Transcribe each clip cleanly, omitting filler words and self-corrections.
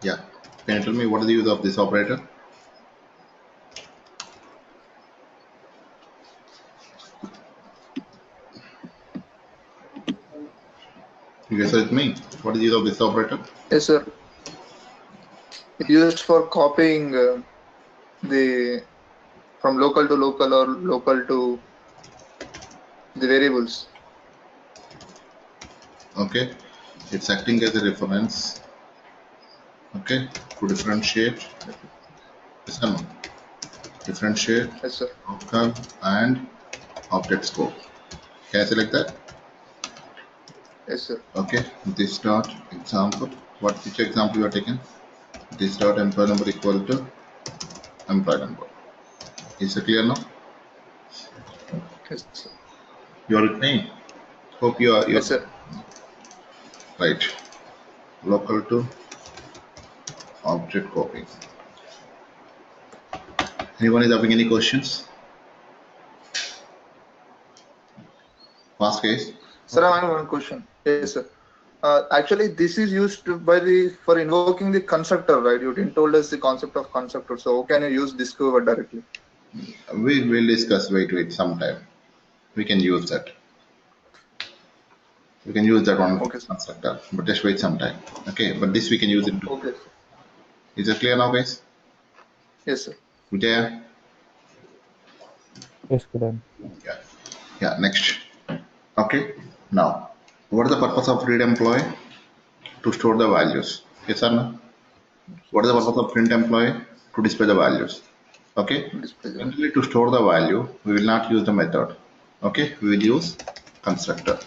Yeah. Can you tell me what is the use of this operator? You guys are with me? What is the use of this operator? Yes, sir. It used for copying the from local to local or local to the variables. Okay. It's acting as a reference. Okay. To differentiate. Yes or no? Differentiate Yes, sir. outcome and object scope. Can I select that? Yes, sir. Okay. This dot example. Which example you are taking? This dot employee number equal to employee number. Is it clear now? Yes, sir. You are with me? Hope you are Yes, sir. right. Local to object copy. Anyone is having any questions? Fast case. Sir, I have one question. Yes, sir. Actually, this is used by the for invoking the constructor, right? You didn't told us the concept of constructor. So how can you use this keyword directly? We will discuss. Wait sometime. We can use that. We can use that one Okay, sir. constructor, but just wait some time. Okay, but this we can use it too. Okay, sir. Is it clear now, guys? Yes, sir. Vijaya? Yes, Kiran. Yeah. Yeah. Next. Okay. Now, what is the purpose of read employee? To store the values. Yes or no? What is the Yes, sir. purpose of print employee? To display the values. Okay. Display the Generally, to store the value, we will not use the method. Okay. We will use constructor.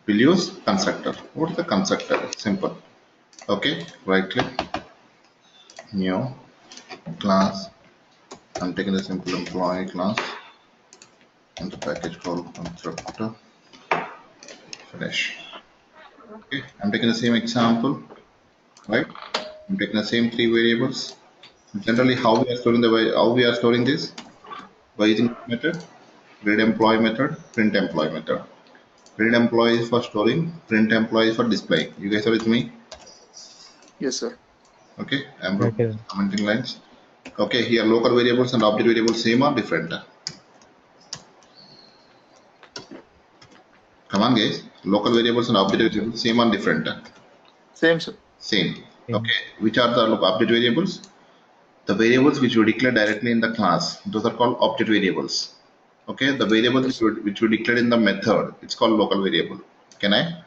We'll use constructor. What is the constructor? Simple. Okay. Right click. New class. I'm taking the simple employee class and the package called constructor. Finish. Okay. I'm taking the same example, right? I'm taking the same three variables. Generally, how we are storing this by using this method, read employee method, print employee method. Read employee is for storing, print employee is for displaying. You guys are with me? Yes, sir. Okay. I'm Yeah, Kiran. commenting lines. Okay. Here, local variables and object variables same or different? Come on, guys. Local variables and object variables same or different? Same, sir. Same. Same. Okay. Which are the object variables? The variables which we declare directly in the class, those are called object variables. Okay. The variables Yes, sir. which we declared in the method, it's called local variable. Can I?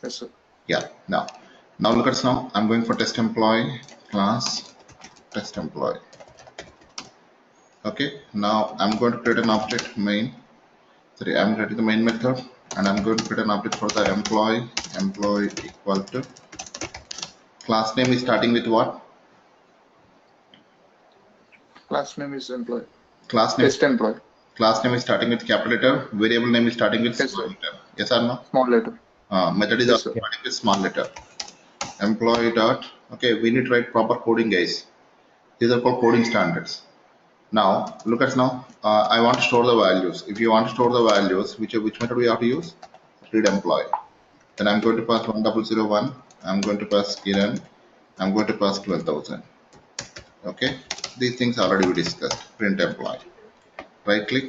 Yes, sir. Yeah. Now look at now. I'm going for test employee class test employee. Okay. Now I'm going to create an object main. Sorry, I'm creating the main method and I'm going to create an object for the employee equal to class name is starting with what? Class name is employee. Class name Test employee. Class name is starting with capital letter. Variable name is starting with Yes, small sir. letter. Yes or no? Small letter. Method is Yes, also sir. Yeah. starting with small letter. Employee dot. Okay, we need to write proper coding, guys. These are called coding standards. Now look at now. I want to store the values. If you want to store the values, which method we have to use? Read employee. Then I'm going to pass 1001. I'm going to pass Kiran. I'm going to pass 12,000. Okay, these things already we discussed. Print employee. Right click.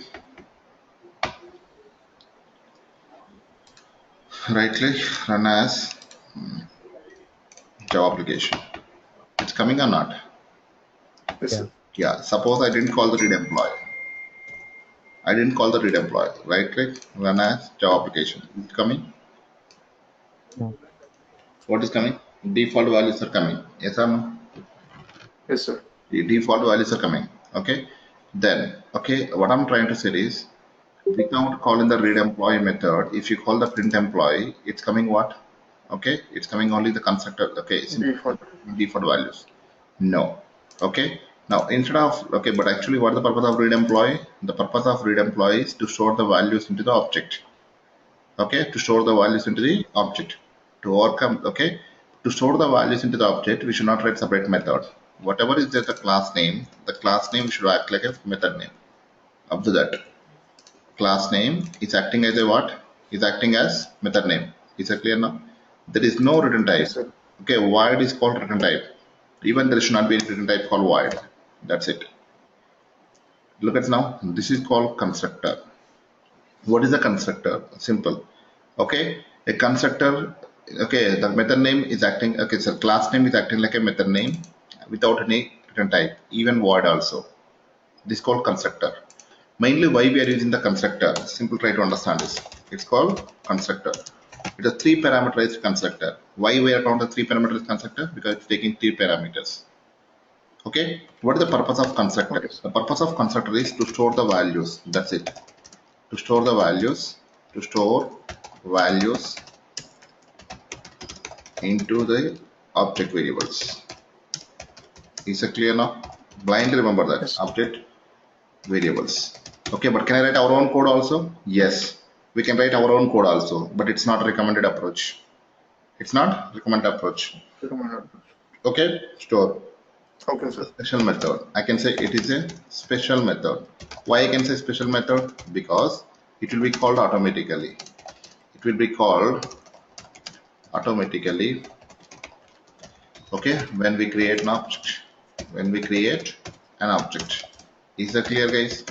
Right click. Run as Java application. It's coming or not? Yes, Yeah. sir. Yeah. Suppose I didn't call the read employee. I didn't call the read employee. Right click. Run as Java application. It's coming. No. What is coming? Default values are coming. Yes or no? Yes, sir. The default values are coming. Okay. Then, okay, what I'm trying to say is without calling the read employee method, if you call the print employee, it's coming what? Okay, it's coming only the constructor. Okay, Default. default values. No. Okay. Now instead of okay, but actually, what is the purpose of read employee? The purpose of read employee is to store the values into the object. Okay, to store the values into the object. To overcome, okay, to store the values into the object, we should not write separate method. Whatever is there the class name, the class name should act like a method name. Up to that, class name is acting as a what? Is acting as method name. Is that clear now? There is no return type. Yes, sir. Okay, void is called return type. Even there should not be any return type called void. That's it. Look at now. This is called constructor. What is a constructor? Simple. Okay, a constructor. Okay, the method name is acting. Okay, so class name is acting like a method name without any return type, even void also. This is called constructor. Mainly why we are using the constructor, simple try to understand this. It's called constructor. It's a three parameterized constructor. Why we are calling the three parameterized constructor? Because it's taking three parameters. Okay, what is the purpose of constructor? Okay, The purpose of constructor is to store the values. That's it. To store the values, to store values into the object variables. Is it clear now? Blindly remember that yes, object variables. Okay, but can I write our own code also? Yes, we can write our own code also, but it's not a recommended approach. It's not recommended approach. recommended. Okay, store. Okay, sir. Special method. I can say it is a special method. Why I can say special method? Because it will be called automatically. It will be called automatically. Okay, when we create an object. When we create an object. Is that clear, guys?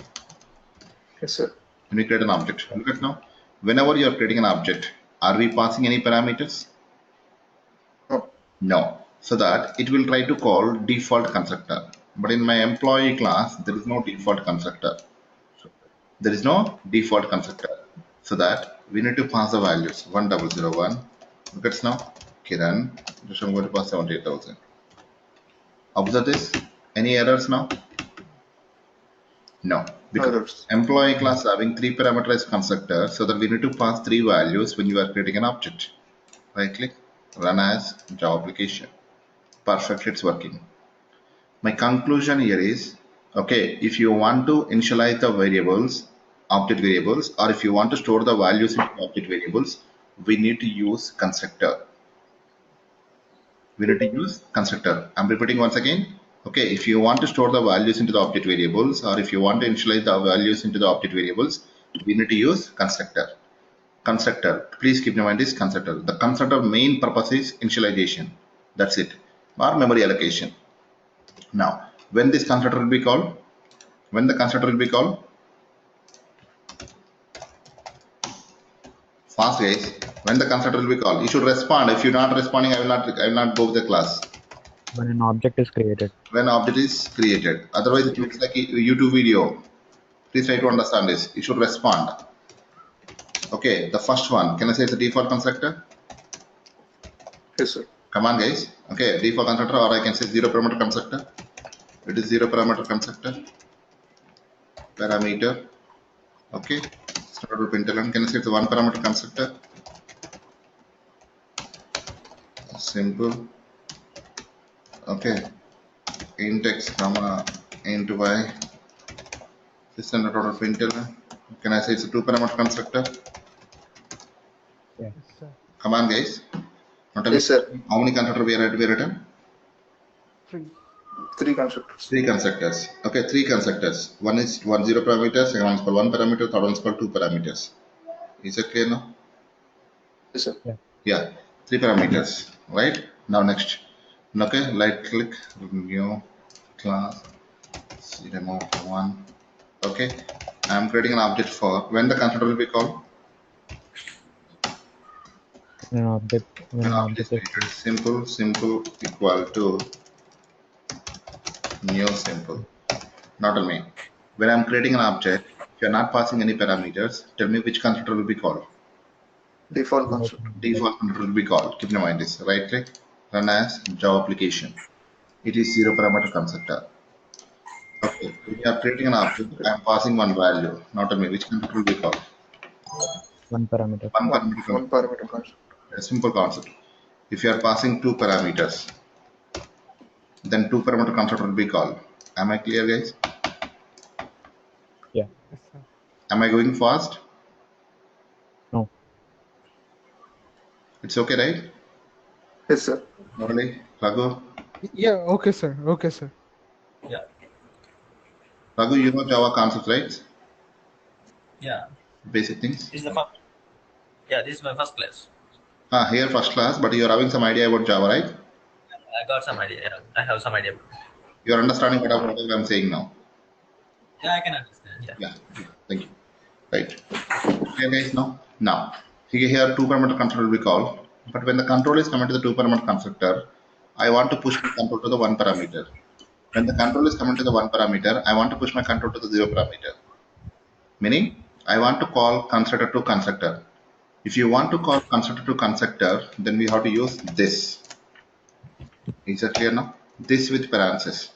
Yes, sir. When we create an object, look at now. Whenever you are creating an object, are we passing any parameters? No. No. So that it will try to call default constructor. But in my employee class, there is no default constructor. There is no default constructor. So that we need to pass the values 1001. Look at now. Kiran, just I'm going to pass 78,000. Observe this. Any errors now? No. No Because errors. employee class having three parameterized constructor, so that we need to pass three values when you are creating an object. Right click, run as Java application. Perfect, it's working. My conclusion here is, okay, if you want to initialize the variables, object variables, or if you want to store the values in object variables, we need to use constructor. We need to use constructor. I'm repeating once again. Okay, if you want to store the values into the object variables, or if you want to initialize the values into the object variables, we need to use constructor. Constructor, please keep in mind this constructor. The constructor main purpose is initialization. That's it. Or memory allocation. Now, when this constructor will be called? When the constructor will be called? Fast guys. When the constructor will be called, you should respond. If you're not responding, I will not go with the class. When an object is created. When object is created. Otherwise, it looks like a YouTube video. Please try to understand this. You should respond. Okay, the first one. Can I say it's a default constructor? Yes, sir. Come on, guys. Okay, default constructor, or I can say zero parameter constructor. It is zero parameter constructor. Parameter. Okay. Start with pentagon. Can I say it's a one parameter constructor? Simple. Okay. Int x comma int y. System dot out pentagon. Can I say it's a two parameter constructor? Yeah. Come on, guys. Now tell Yes, me sir. how many constructors we are written? Three constructors. Three constructors. Okay, three constructors. One is one zero parameter, second one is called one parameter, third one is called two parameters. Is it clear now? Yes, sir. Yeah. Yeah, three parameters. Right? Now next. Okay, right click, new class, remove one. Okay, I'm creating an object for when the constructor will be called. When When an object is object is created. created. Simple equal to new simple. Now tell me, when I'm creating an object, if you're not passing any parameters, tell me which constructor will be called. Default constructor. Default constructor will be called. Keep in mind this. Right click, run as Java application. It is zero parameter constructor. Okay, when you are creating an object, I am passing one value. Now tell me which constructor will be called. One parameter. One One parameter one constructor. parameter constructor. A simple concept. If you are passing two parameters, then two parameter constructor will be called. Am I clear, guys? Yeah. Am I going fast? No. It's okay, right? Yes, sir. Normally, Raghu, Yeah, okay, sir. Okay, sir. Yeah, Raghu, you know Java concepts, right? yeah. Basic things. This is the first. Yeah, this is my first class. Here first class, but you are having some idea about Java, right? I got some idea. Yeah, I have some idea. You are understanding what I'm saying now? Yeah, I can understand. Yeah. Yeah. Thank you. Right. Clear guys now? Now, here two parameter control will be called, but when the control is coming to the two parameter constructor, I want to push my control to the one parameter. When the control is coming to the one parameter, I want to push my control to the zero parameter. Meaning, I want to call constructor to constructor. If you want to call constructor to constructor, then we have to use this. Is that clear now? This with parenthesis.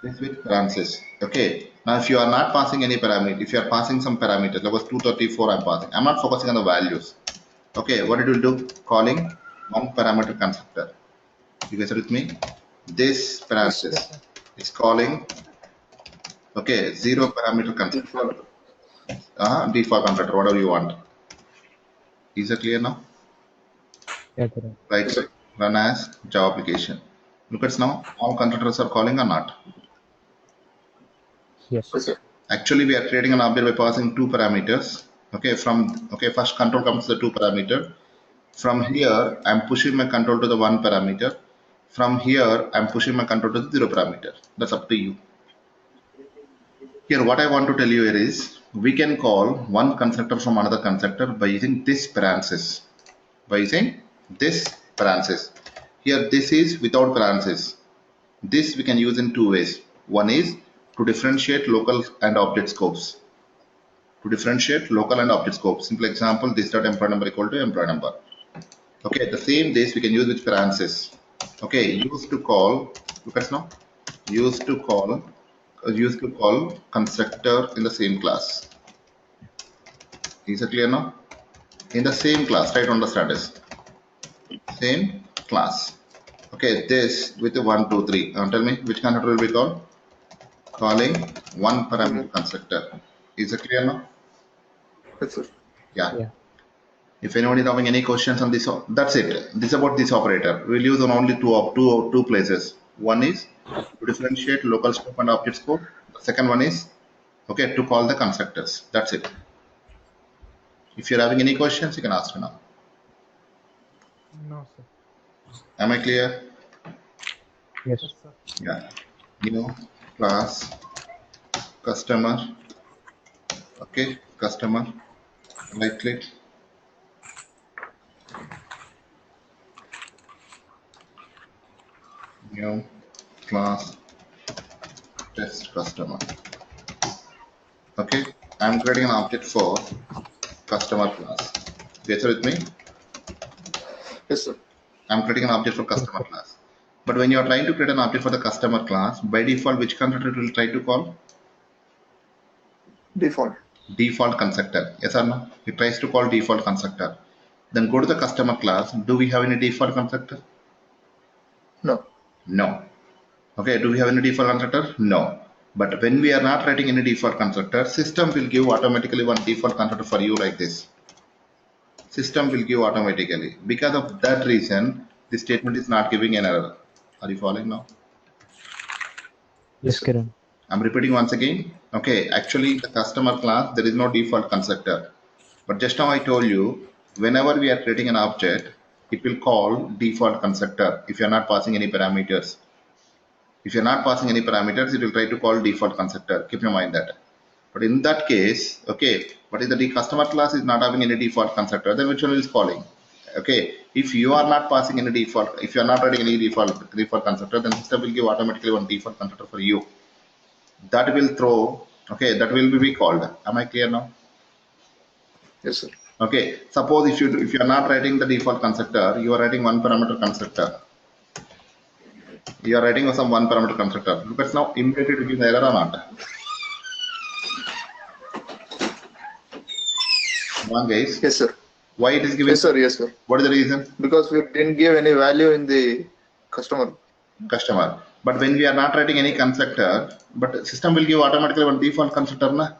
This with parenthesis. Okay. Now, if you are not passing any parameter, if you are passing some parameters, like was 234 I'm passing. I'm not focusing on the values. Okay. What it will do? Calling one parameter constructor. You guys are with me? This parenthesis is calling, okay, zero parameter constructor. Default constructor, whatever you want. Is that clear now? Yeah, correct. Right side, run as Java application. Look at now, all constructors are calling or not. Yes. Yes, sir. Actually, we are creating an object by passing two parameters. Okay, first control comes to the two parameter. From here, I'm pushing my control to the one parameter. From here, I'm pushing my control to the zero parameter. That's up to you. Here, what I want to tell you here is, we can call one constructor from another constructor by using this parenthesis. By using this parenthesis. Here, this is without parenthesis. This we can use in two ways. One is to differentiate local and object scopes. To differentiate local and object scopes. Simple example, this dot employee number equal to employee number. Okay, the same this we can use with parenthesis. Okay, used to call, look at now, used to call constructor in the same class. Is it clear now? In the same class, try to understand this. Same class. Okay, this with the 1, 2, 3. Now tell me which constructor will be called? Calling one parameter constructor. Is it clear now? Yes, sir. Yeah. Yeah. If anyone is having any questions on this, that's it. This is about this operator. We'll use on only two places. One is to differentiate local scope and object scope. The second one is, okay, to call the constructors. That's it. If you're having any questions, you can ask me now. No, sir. Am I clear? Yes. Yes, sir. Yeah. New class customer. Okay, customer. Right click. New class test customer. Okay, I'm creating an object for customer class. You guys are with me? Yes, sir. I'm creating an object for customer class. But when you are trying to create an object for the customer class, by default, which constructor it will try to call? Default. Default constructor. Yes or no? It tries to call default constructor. Then go to the customer class. Do we have any default constructor? No. No. Okay, do we have any default constructor? No. But when we are not writing any default constructor, system will give automatically one default constructor for you like this. System will give automatically. Because of that reason, the statement is not giving an error. Are you following now? Yes, Kiran. I'm repeating once again. Okay, actually the customer class, there is no default constructor. But just now I told you, whenever we are creating an object, it will call default constructor if you're not passing any parameters. If you're not passing any parameters, it will try to call default constructor. Keep in mind that. But in that case, okay, but if the customer class is not having any default constructor, then which one is calling? Okay, if you are not passing any default, if you are not writing any default constructor, then system will give automatically one default constructor for you. That will throw, okay, that will be called. Am I clear now? Yes, sir. Okay, suppose if you are not writing the default constructor, you are writing one parameter constructor. You are writing some one parameter constructor. Look at now, immediately to give the error or not. Come on, guys. Yes, sir. Why it is given? Yes, sir. Yes, sir. What is the reason? Because we didn't give any value in the customer. But when we are not writing any constructor, but system will give automatically one default constructor, na?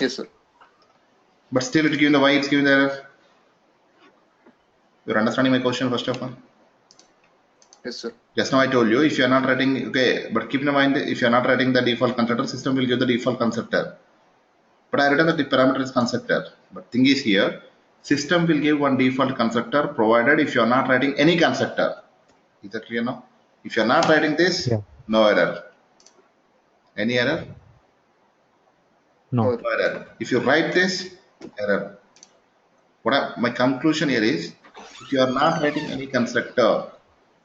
Yes, sir. But still it given the why it's giving the error. You're understanding my question first of all? Yes, sir. Just now I told you, if you are not writing, okay, but keep in mind, if you are not writing the default constructor, system will give the default constructor. But I written that the parameter is constructor. But thing is here, system will give one default constructor provided if you are not writing any constructor. Is that clear now? If you're not writing this, Yeah. no error. Any error? No. No. No error. If you write this, error. My conclusion here is, if you are not writing any constructor,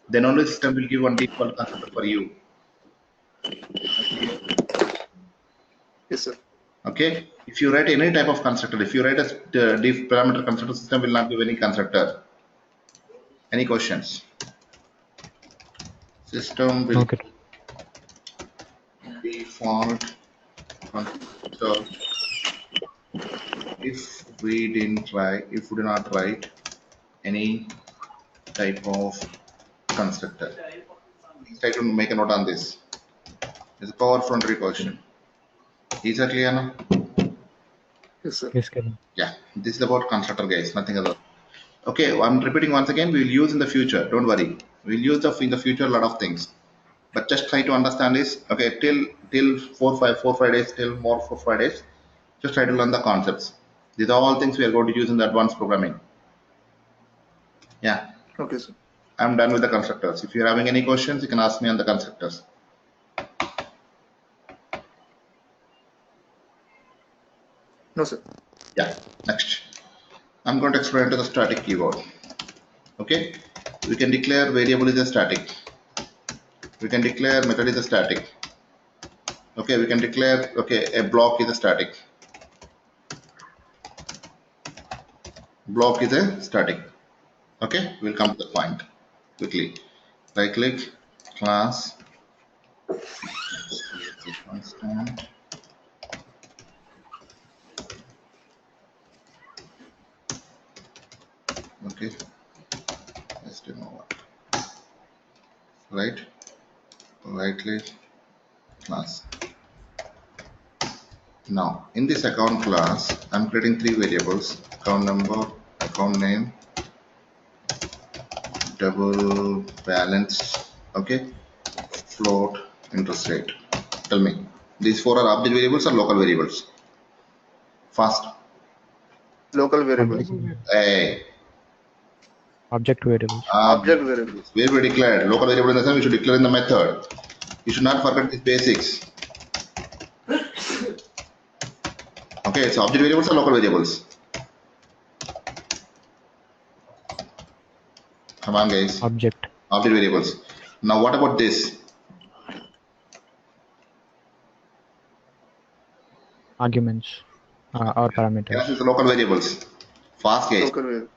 then only system will give one default constructor for you. Yes, sir. Okay. If you write any type of constructor, if you write a diff parameter constructor, system will not give any constructor. Any questions? System will Okay. default constructor if we did not write any type of constructor. Please try to make a note on this. It's a powerful question. Is that clear now? Yes, sir. Yes, Kiran. Yeah, this is about constructor, guys, nothing other. Okay, I'm repeating once again, we will use in the future, don't worry. We'll use in the future a lot of things. But just try to understand this, okay, till 4-5 days, till more 4-5 days, just try to learn the concepts. These are all things we are going to use in the advanced programming. Yeah, Okay, sir. I'm done with the constructors. If you're having any questions, you can ask me on the constructors. No, sir. Yeah, next. I'm going to explain to the static keyword. Okay, we can declare variable is a static. We can declare method is a static. Okay, we can declare, okay, a block is a static. Block is a static. Okay, we'll come to the point quickly. Right click, class, constant. Okay, let's do more. Right click, class. Now in this account class, I'm creating 3 variables: account number, account name, double balance. Okay, float, interest rate. Tell me, these 4 are object variables or local variables? Fast. Local variables. Hey, Object variables. Object variables. where we declared local variable in the sense we should declare in the method. You should not forget these basics. Okay, so object variables or local variables? Come on, guys. Object. Object variables. Now, what about this? Arguments. Or parameters. Yes, it's local variables. Fast, guys. Local variables.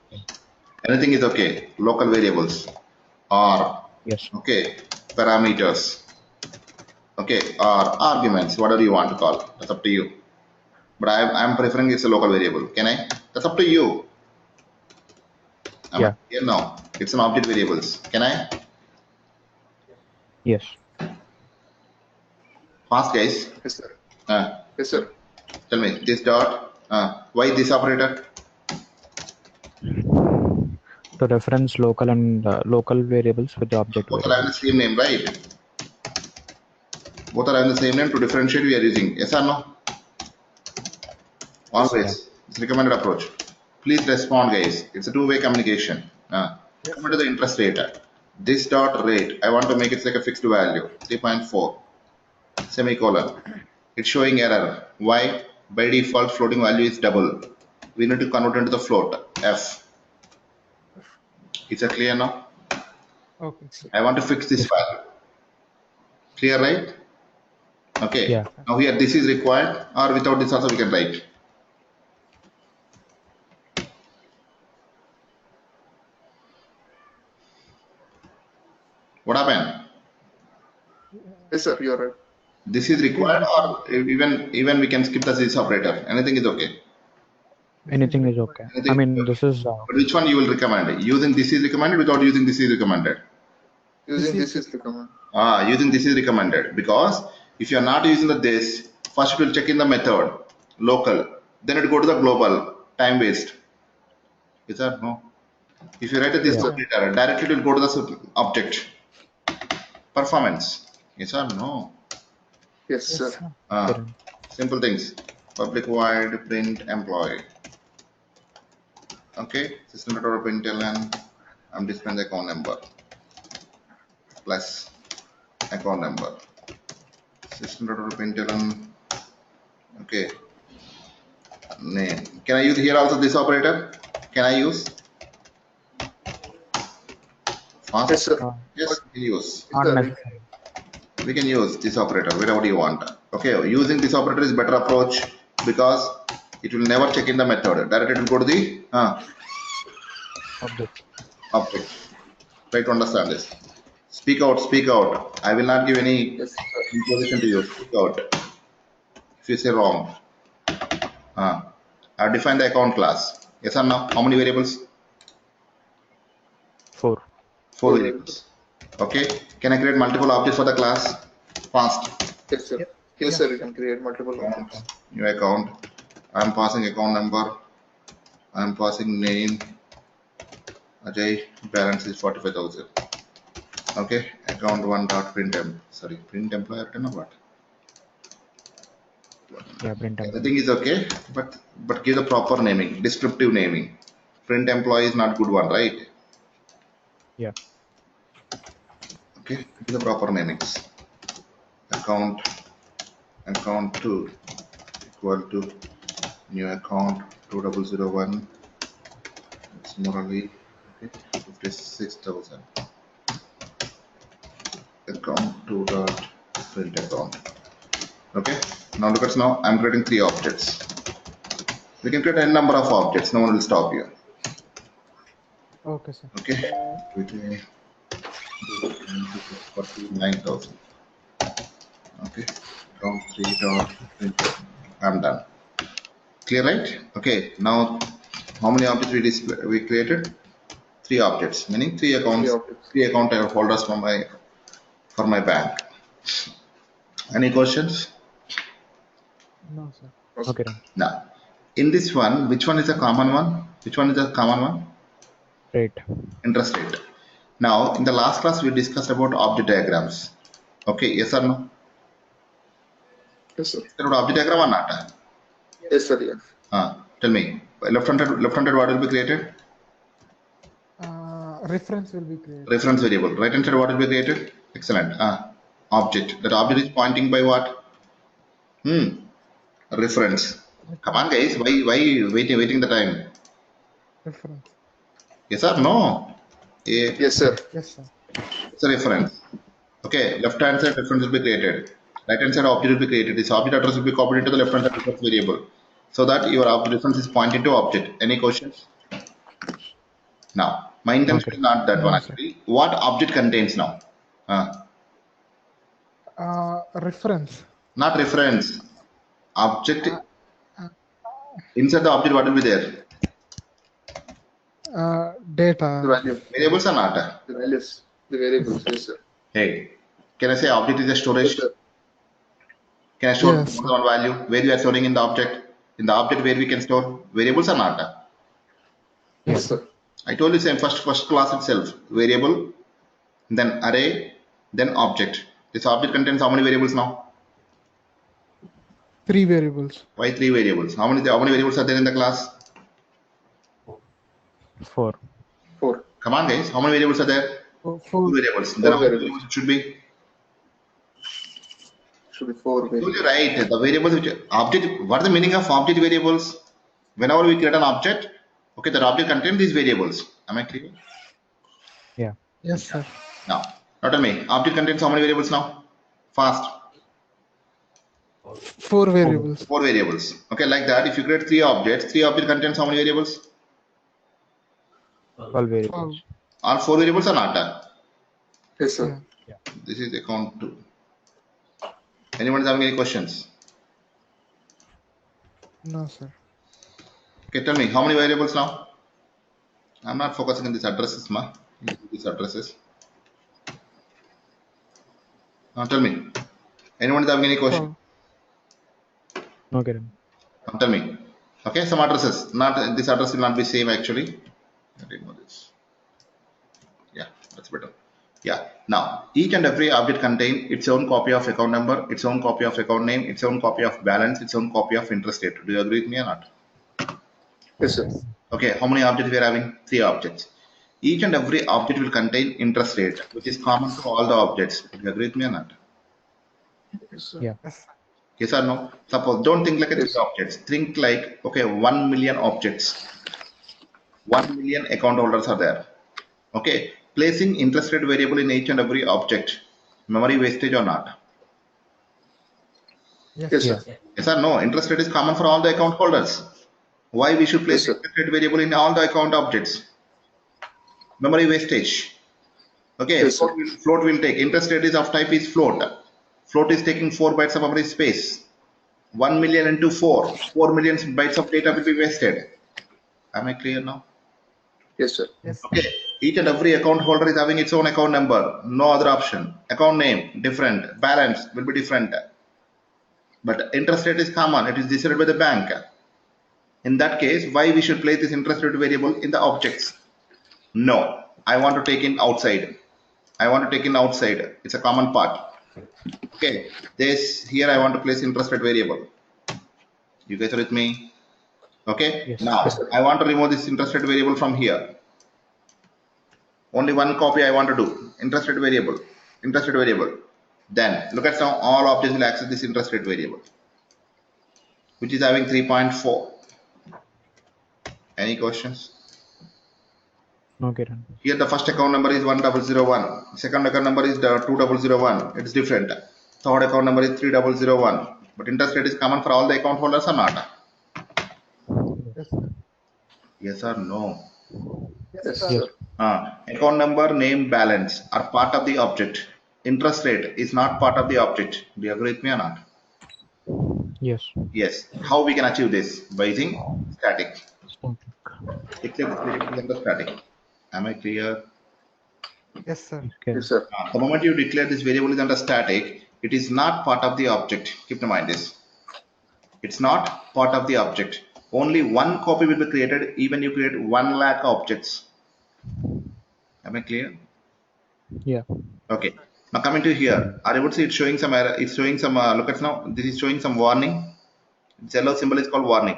Anything is okay. Local variables or Yes. okay parameters. Okay, or arguments, whatever you want to call. That's up to you. But I'm preferring it's a local variable. Can I? That's up to you. Yeah. Here now. It's an object variables. Can I? Yes. Fast, guys. Yes, sir. Uh, Yes, sir. Tell me this dot. Why this operator? To reference local and local variables with the object Both are having the variables. same name, right? Both are having the same name. To differentiate, we are using yes or no? Always. It's recommended approach. Please respond, guys. It's a two-way communication. Come to the interest rate. This dot rate, I want to make it like a fixed value, 3.4, semicolon. It's showing error. Why? By default, floating value is double. We need to convert into the float, F. Is that clear now? Okay. I want to fix this value. Clear, right? Okay. Yeah. Now here, this is required, or without this also we can write. What happened? Yes, sir. You're right. This is required, or even we can skip the this operator. Anything is okay. Anything is okay. Anything I mean, is okay. this is. But which one you will recommend? Using this is recommended, without using this is recommended. Using this is the command. Using this is recommended, because if you are not using the this, first it will check in the method local, then it go to the global. Time waste. Is that no? If you write this Yeah. operator, directly it will go to the object. Performance. Yes or no? Yes, sir. Kiran. Simple things. Public void print employee. Okay. System.println. I'm displaying the account number. plus account number. 600 println. Okay. Name. Can I use here also this operator? Can I use? Fast? Yes, sir. Yes, we can use. Yes, sir. Unnecessary. We can use this operator wherever you want. Okay, using this operator is better approach because it will never check in the method. Directly it will go to the Object. object. Try to understand this. Speak out, speak out. I will not give any Yes, sir. imposition to you. Speak out. If you say wrong. I've defined the account class. Yes or no? How many variables? 4. 4 variables. Okay. Can I create multiple objects for the class? Fast. Yes, sir. Yes, sir. You can create multiple objects. New account. I'm passing account number. I'm passing name. Ajay. Balance is 45,000. Okay. Account 1 dot print sorry, print employee or what? Yeah, print employee. Everything is okay, but give the proper naming, descriptive naming. Print employee is not good one, right? Yeah. Okay, give the proper namings. Account 2 equal to new account 2001. It's morally okay, 56,000. Account 2 dot print account. Okay, now look at now. I'm creating 3 objects. We can create a number of objects. No one will stop you. Okay, sir. Okay, 49,000. Okay, count 3 dot print. I'm done. Clear, right? Okay, now how many objects we created? 3 objects, meaning 3 accounts, 3 account holders for my bank. Any questions? No, sir. Okay, Ram. Now, in this one, which one is a common one? Which one is a common one? Rate. Interest rate. Now, in the last class, we discussed about object diagrams. Okay, yes or no? Yes, sir. Object diagram or not? Yes, sir. Yes. Tell me, left-handed what will be created? Reference will be created. Reference variable. Right-hand side what will be created? Excellent. Object. That object is pointing by what? Reference. Come on, guys. Why waiting the time? Reference. Yes or no? Yes, sir. Yes, sir. It's a reference. Okay. Left-hand side reference will be created. Right-hand side object will be created. This object address will be copied into the left-hand side reference variable, so that your object reference is pointing to object. Any questions? Now, my intention is not that one actually. What object contains now? Reference. Not reference. Object. Inside the object, what will be there? Data. The value. Variables or not? The values. The variables. Yes, sir. Hey, can I say object is a storage? Yes, sir. Can I store Yes, one value? Where we are storing in the object? In the object where we can store variables or not? Yes, sir. I told you same first class itself. Variable, then array, then object. This object contains how many variables now? 3 variables. Why 3 variables? How many variables are there in the class? 4. 4. Come on, guys. How many variables are there? 4 2 variables. Then how many variables it should be? Should be 4 I told variables. you right. The variables which object. What is the meaning of object variables? Whenever we create an object, okay, that object contains these variables. Am I clear? Yeah. Yes, sir. Now tell me, object contains how many variables now? Fast. 4 variables. 4 variables. Okay, like that. If you create 3 objects, 3 object contains how many variables? 12 variables. All 4 variables are not. Yes, sir. Yeah. This is account 2. Anyone is having any questions? No, sir. Okay, tell me, how many variables now? I'm not focusing on these addresses, ma. These addresses. Now tell me, anyone is having any question? Okay, Ram. Tell me. Okay, some addresses. Not this address will not be same actually. I didn't know this. Yeah, that's better. Yeah. Now, each and every object contain its own copy of account number, its own copy of account name, its own copy of balance, its own copy of interest rate. Do you agree with me or not? Yes, sir. Okay, how many objects we are having? 3 objects. Each and every object will contain interest rate, which is common to all the objects. Do you agree with me or not? Yes, sir. Yeah. Yes, sir. Yes or no? Suppose, don't think like a Yes, three objects. Think like, okay, 1 million objects. 1 million account holders are there. Okay. Placing interest rate variable in each and every object. Memory wastage or not? Yes, yes, sir. sir. Yes or no? Interest rate is common for all the account holders. Why we should place Yes, sir. interest rate variable in all the account objects? Memory wastage. Okay, Yes, sir. float will take. Interest rate is of type is float. Float is taking 4 bytes of memory space. 1 million into 4. 4 million bytes of data will be wasted. Am I clear now? Yes, sir. Yes, Okay. Each and every account holder is having its own account number. No other option. Account name different. Balance will be different. But interest rate is common. It is decided by the bank. In that case, why we should place this interest rate variable in the objects? No. I want to take in outside. I want to take in outside. It's a common part. Okay. This here I want to place interest rate variable. You guys are with me? Okay. Yes. Now Yes, sir. I want to remove this interest rate variable from here. Only one copy I want to do. Interest rate variable. Interest rate variable. Then look at now all objects will access this interest rate variable, which is having 3.4. Any questions? No, Kiran. Here the first account number is 1001. Second account number is the 2001. It's different. Third account number is 3001. But interest rate is common for all the account holders or not? yes, sir. Yes or no? Yes, Yes. sir. Account number, name, balance are part of the object. Interest rate is not part of the object. Do you agree with me or not? Yes. Yes. How we can achieve this? By using static. Static. Declare this variable is under static. Am I clear? Yes, sir. Okay. Yes, sir. The moment you declare this variable is under static, it is not part of the object. Keep in mind this. It's not part of the object. Only one copy will be created even you create 1 lakh objects. Am I clear? Yeah. Okay. Now coming to here, I would say it's showing some error. It's showing some. Look at now. This is showing some warning. Its yellow symbol is called warning.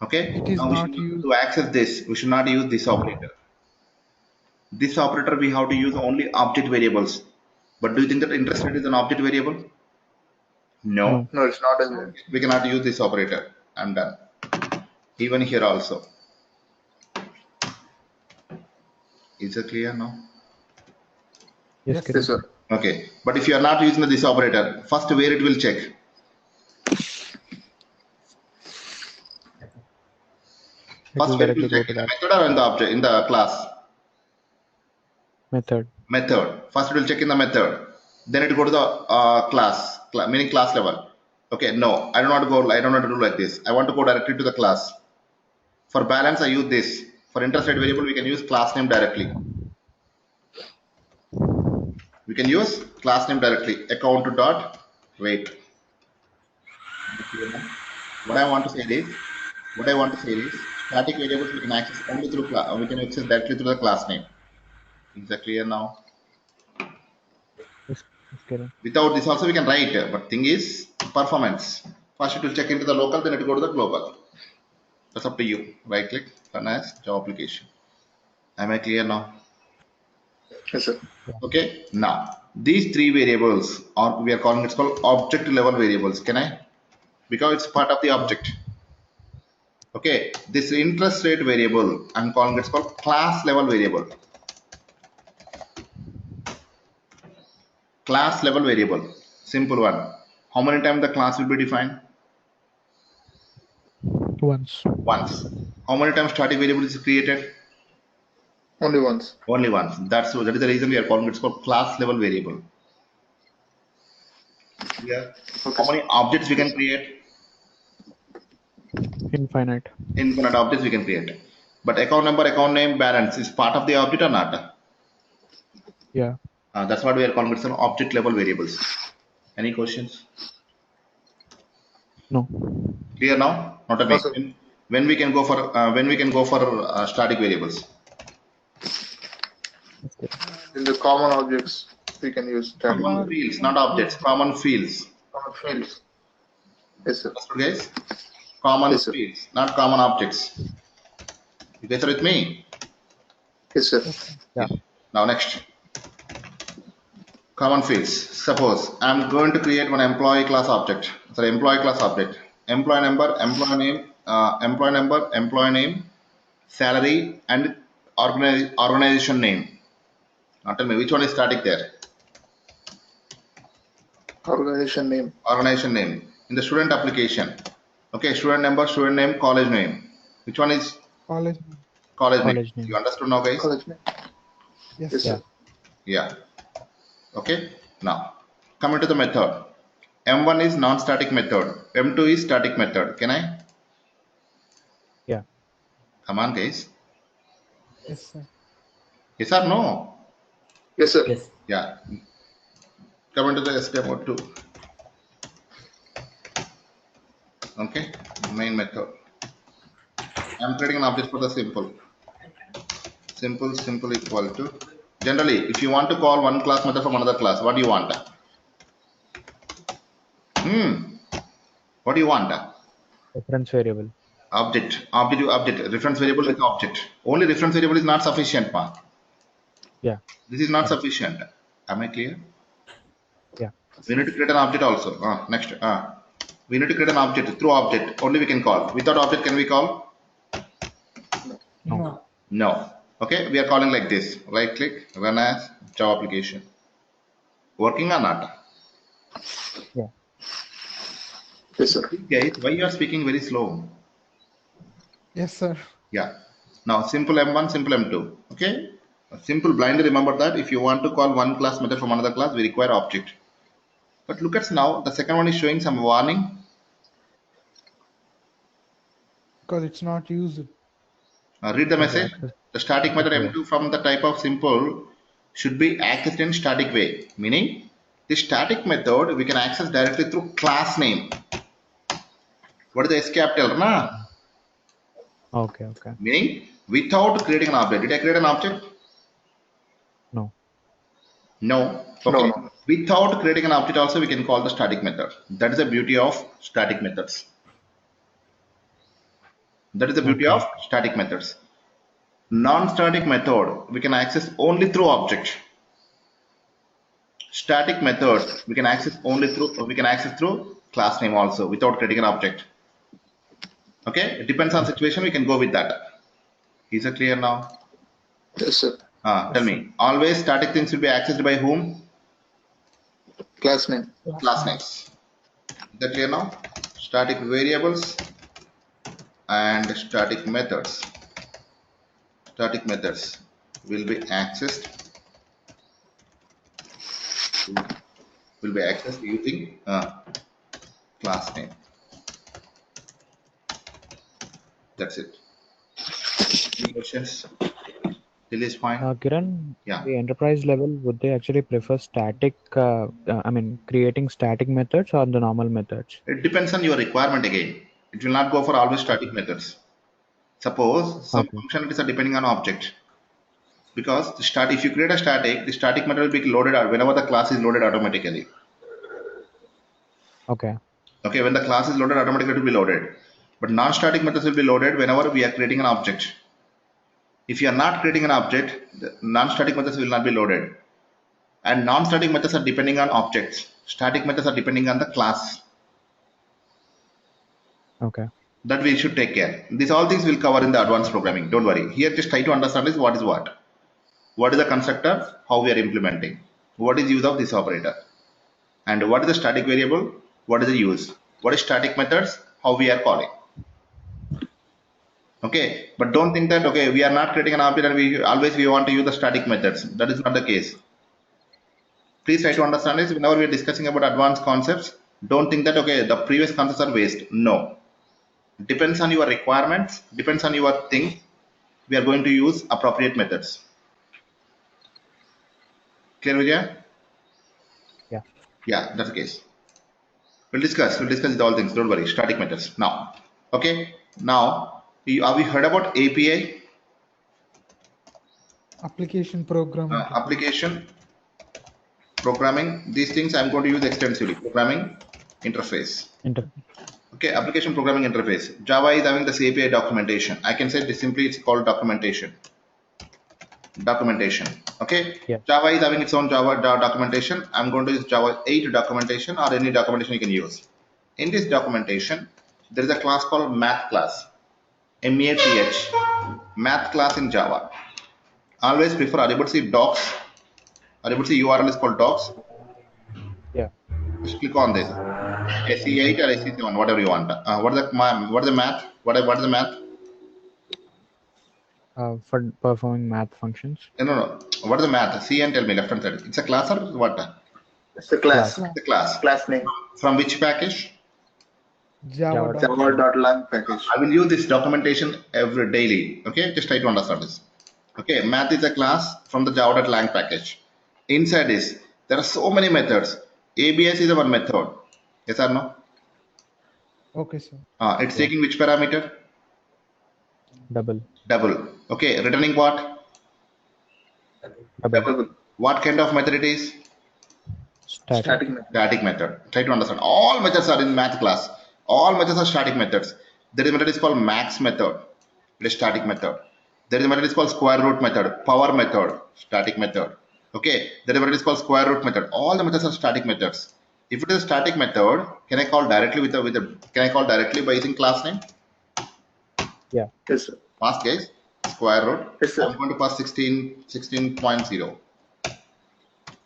Okay. It is Now we not should, used. to access this, we should not use this operator. This operator we have to use only object variables. But do you think that interest rate is an object variable? No. No. No, it's not a. We cannot use this operator. I'm done. Even here also. Is it clear now? Yes, Yes, Kiran. Yes, sir. Okay. But if you are not using this operator, first where it will check? It First will where it directly will go check? to In the that method or in the object, in the class? method. Method. First it will check in the method. Then it will go to the class, meaning class level. Okay, no, I don't want to go, I don't want to do like this. I want to go directly to the class. For balance, I use this. For interest rate variable, we can use class name directly. We can use class name directly. Account dot rate. What I want to say is, static variables we can access only through class. We can access directly through the class name. Is that clear now? Yes, Kiran. Without this also we can write, but thing is performance. First it will check into the local, then it will go to the global. That's up to you. Right click, run as Java application. Am I clear now? Yes, sir. Okay. Now these three variables are we are calling it's called object level variables. Can I? Because it's part of the object. Okay. This interest rate variable I'm calling it's called class level variable. Class level variable. Simple one. How many times the class will be defined? Once. Once. How many times static variable is created? Only once. Only once. That is the reason we are calling it's called class level variable. Yeah. Okay, How many objects we can create? Infinite. Infinite objects we can create. But account number, account name, balance is part of the object or not? Yeah. That's what we are calling it's an object level variables. Any questions? No. Clear now? Not a No, big. sir. When we can go for static variables? In the common objects, we can use static. Common fields, not objects. Common fields. Common fields. Yes, sir. Understood, guys? Common Yes, sir. fields, not common objects. You guys are with me? Yes, sir. Yeah. Now next, common fields. Suppose I'm going to create one employee class object. Sorry, employee class object. Employee number, employee name, salary, and organization name. Now tell me which one is static there? Organization name. Organization name. In the student application. Okay, student number, student name, college name. Which one is College. college name? College name. You understood now, guys? College name. Yes, Yes, sir. sir. Yeah. Okay. Now, coming to the method. M1 is non-static method. M2 is static method. Can I? Yeah. Come on, guys. Yes, sir. Yes or no? Yes, sir. Yes. Yeah. Coming to the STM mode 2. Okay. Main method. I'm creating an object for the simple. Simple equal to. Generally, if you want to call one class method from another class, what do you want? What do you want? Reference variable. Object. Reference variable with object. Only reference variable is not sufficient, ma. Yeah. This is not Correct. sufficient. Am I clear? Yeah. We need to create an object also. Next. We need to create an object. Through object only we can call. Without object can we call? No. No. Okay. We are calling like this. Right click. Run as Java application. Working or not? Yeah. Yes, sir. Guys, why you are speaking very slow? Yes, sir. Yeah. Now simple M1, simple M2. Okay. Simple blindly remember that if you want to call one class method from another class, we require object. But look at now, the second one is showing some warning. Because it's not used. Read the message. access. The static method Yeah. M2 from the type of simple should be accessed in static way. Meaning, the static method we can access directly through class name. What is the S capital? Na? Okay. Okay. Meaning, without creating an object. Did I create an object? No. No. No, Okay. no. Without creating an object also we can call the static method. That is the beauty of static methods. That is the beauty Okay. of static methods. Non-static method we can access only through object. Static method we can access through class name also without creating an object. Okay, it depends on situation. We can go with that. Is it clear now? Yes, sir. Tell me. Always static things will be accessed by whom? Class name. Class names. Is that clear now? Static variables and static methods. Static methods will be accessed using class name. That's it. Any questions? Till is fine. Kiran, Yeah. the enterprise level, would they actually prefer static, creating static methods or the normal methods? It depends on your requirement again. It will not go for always static methods. Suppose some Okay. functionalities are depending on object. Because if you create a static, the static method will be loaded out whenever the class is loaded automatically. Okay. Okay, when the class is loaded automatically it will be loaded. But non-static methods will be loaded whenever we are creating an object. If you are not creating an object, the non-static methods will not be loaded. And non-static methods are depending on objects. Static methods are depending on the class. Okay. That we should take care. These all things will cover in the advanced programming. Don't worry. Here just try to understand is what is what. What is the constructor? How we are implementing. What is use of this operator? And what is the static variable? What is the use? What is static methods? How we are calling. Okay, but don't think that okay we are not creating an object and we want to use the static methods. That is not the case. Please try to understand this whenever we are discussing about advanced concepts. Don't think that okay the previous concepts are waste. No, depends on your requirements, depends on your thing. We are going to use appropriate methods. Clear, Vijay? Yeah. Yeah, that's the case. We'll discuss all things. Don't worry. Static methods now. Okay. Now, have we heard about API? Application programming. Application programming. These things I'm going to use extensively. Programming interface. Okay. Application programming interface. Java is having this API documentation. I can say this simply. It's called documentation. documentation. Okay, Yeah. Java is having its own Java documentation. I'm going to use Java 8 documentation or any documentation you can use. In this documentation, there is a class called math class, M-A-T-H, math class in Java. Always prefer, are you able to see docs? Are you able to see URL is called docs? Yeah. Just click on this. SE8 or SE7, whatever you want. What is the math? What is the math? For performing math functions. No. What is the math? See and tell me left hand side. It's a class or what? It's a class. Class. The class. Class name. From which package? Java. Java.lang package. I will use this documentation every daily. Okay, just try to understand this. Okay, math is a class from the Java.lang package. Inside this, there are so many methods. ABS is a one method. Yes or no? Okay, sir. It's taking which parameter? Double. Double. Okay, returning what? Double. What kind of method it is? Static. Static method. Try to understand. All methods are in math class. All methods are static methods. There is a method is called max method. It is static method. There is a method is called square root method, power method, static method. Okay. There is a method is called square root method. All the methods are static methods. If it is a static method, can I call directly can I call directly by using class name? Yeah. Yes, sir. Fast guys. Square root. Yes, sir. I'm going to pass 16.0.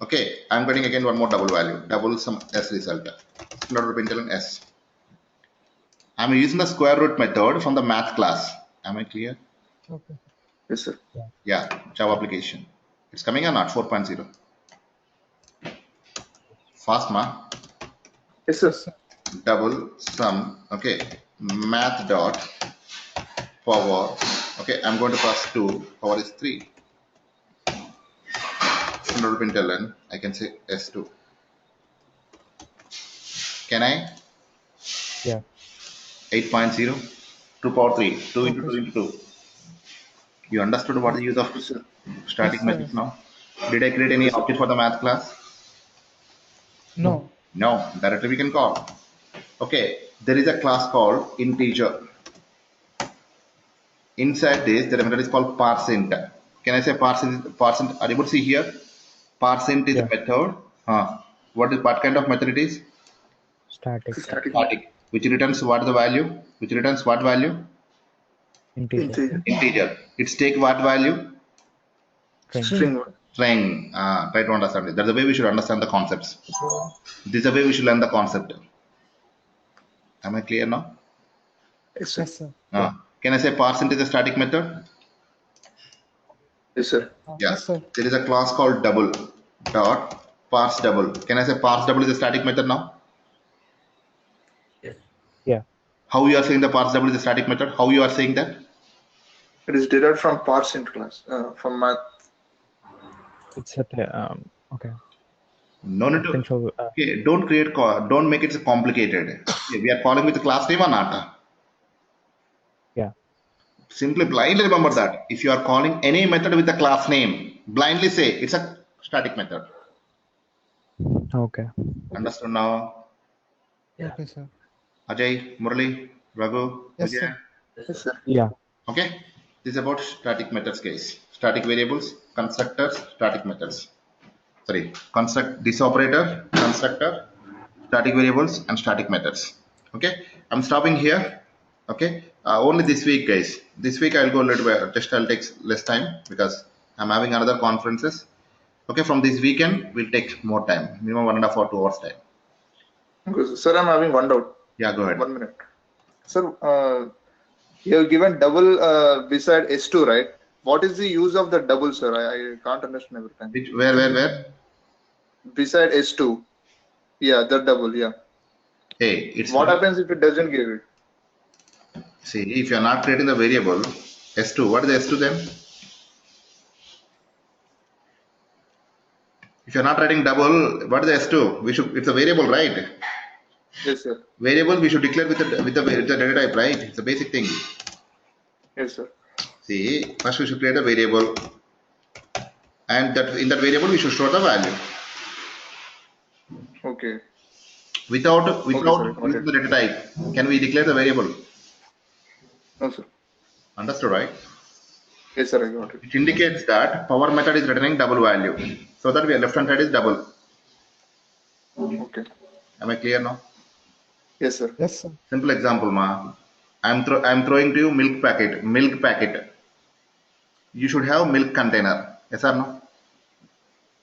Okay, I'm getting again one more double value, double some s result. S. I'm using the square root method from the math class. Am I clear? Okay. Yes, sir. Yeah, Java application. It's coming or not? 4.0. Fast ma. Yes, sir. Yes, sir. Double sum. Okay, math dot power. Okay, I'm going to pass 2. Power is 3. I can say S2. Can I? Yeah. 8.0. 2 power 3. 2 into Okay, 2 into 2. You understood what the use of Yes, sir. static Yes, sir. methods now? Did I create any Yes, sir. object for the math class? No. No, directly we can call. Okay, there is a class called integer. Inside this, the method is called parseInt. Can I say parseInt? Are you able to see here? ParseInt is a Yeah. method. What kind of method it is? Static. It's a static Static. Which returns what the value? Which returns what value? Integer. integer. Integer. It's take what value? String one. String. Try to understand it. That's the way we should understand the concepts. This is the way we should learn the concept. Am I clear now? Yes, sir. Yes, sir. Can I say parseInt is a static method? Yes, sir. Yeah. Yes, sir. There is a class called double dot parse double. Can I say parse double is a static method now? Yes. Yeah. How you are saying the parse double is a static method? How you are saying that? It is derived from parseInt class, from math. It's at okay. No need to. think so. Okay, don't make it complicated. Okay, we are calling with the class name or not? Yeah. Simply blindly remember that. If you are calling any method with the class name, blindly say it's a static method. Okay. Understood now? Yeah. Okay, sir. Ajay, Murali, Raghu, Yes, Vijay. sir. Yes, sir. Yeah. Okay, this is about static methods case. Static variables, constructors, static methods. Sorry, this operator, constructor, static variables, and static methods. Okay, I'm stopping here. Okay, only this week, guys. This week I'll go a little bit. Just I'll take less time because I'm having another conferences. Okay, from this weekend we'll take more time, minimum 1.5 or 2 hours time. Okay, sir, I'm having one doubt. Yeah, go ahead. 1 minute. Sir, you have given double beside S2, right? What is the use of the double, sir? I can't understand every time. Where? Beside S2. Yeah, the double, yeah. Hey, it's What not. happens if it doesn't give it? See, if you are not creating the variable S2, what is the S2 then? If you're not writing double, what is the S2? It's a variable, right? Yes, sir. Variable we should declare with the data type, right? It's a basic thing. Yes, sir. See, first we should create a variable, and that in that variable we should store the value. Okay. Without Okay, sir, using the data type, can we declare the variable? No, sir. Understood, right? Yes, sir. I got it. It indicates that power method is returning double value. So that we left hand side is double. Okay. Am I clear now? Yes, sir. Yes, sir. Simple example, ma. I'm throwing to you milk packet. Milk packet. You should have milk container. Yes or no?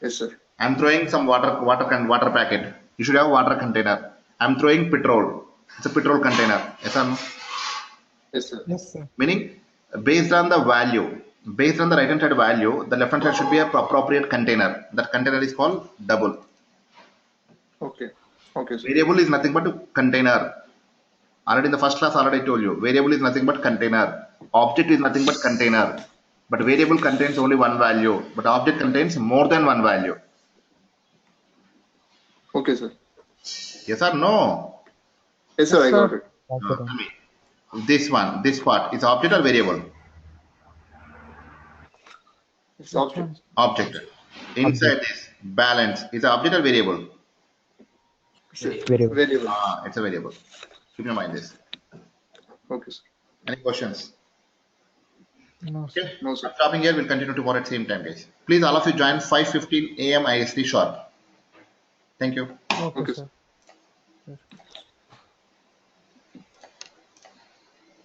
Yes, sir. I'm throwing some water packet. You should have water container. I'm throwing petrol. It's a petrol container. Yes or no? Yes, sir. Yes, sir. Meaning, based on the value, based on the right hand side value, the left hand side should be a appropriate container. That container is called double. Okay. Okay, sir. Variable is nothing but a container. Already in the first class, already I told you, variable is nothing but container. Object is nothing but container. But variable contains only one value, but object contains more than one value. Okay, sir. Yes or no? Yes, sir. Yes, I got sir. it. Tell me. This part is object or variable? It's Which object. one? Object. Inside this balance is object or variable? It's a Variable. variable. It's a variable. Keep in mind this. Okay, sir. Any questions? No, sir. Okay. No, sir. I'm stopping here. We'll continue tomorrow at same time, guys. Please, all of you join 5:15 a.m. IST sharp. Thank you. Okay, Okay, sir. sir. Yes.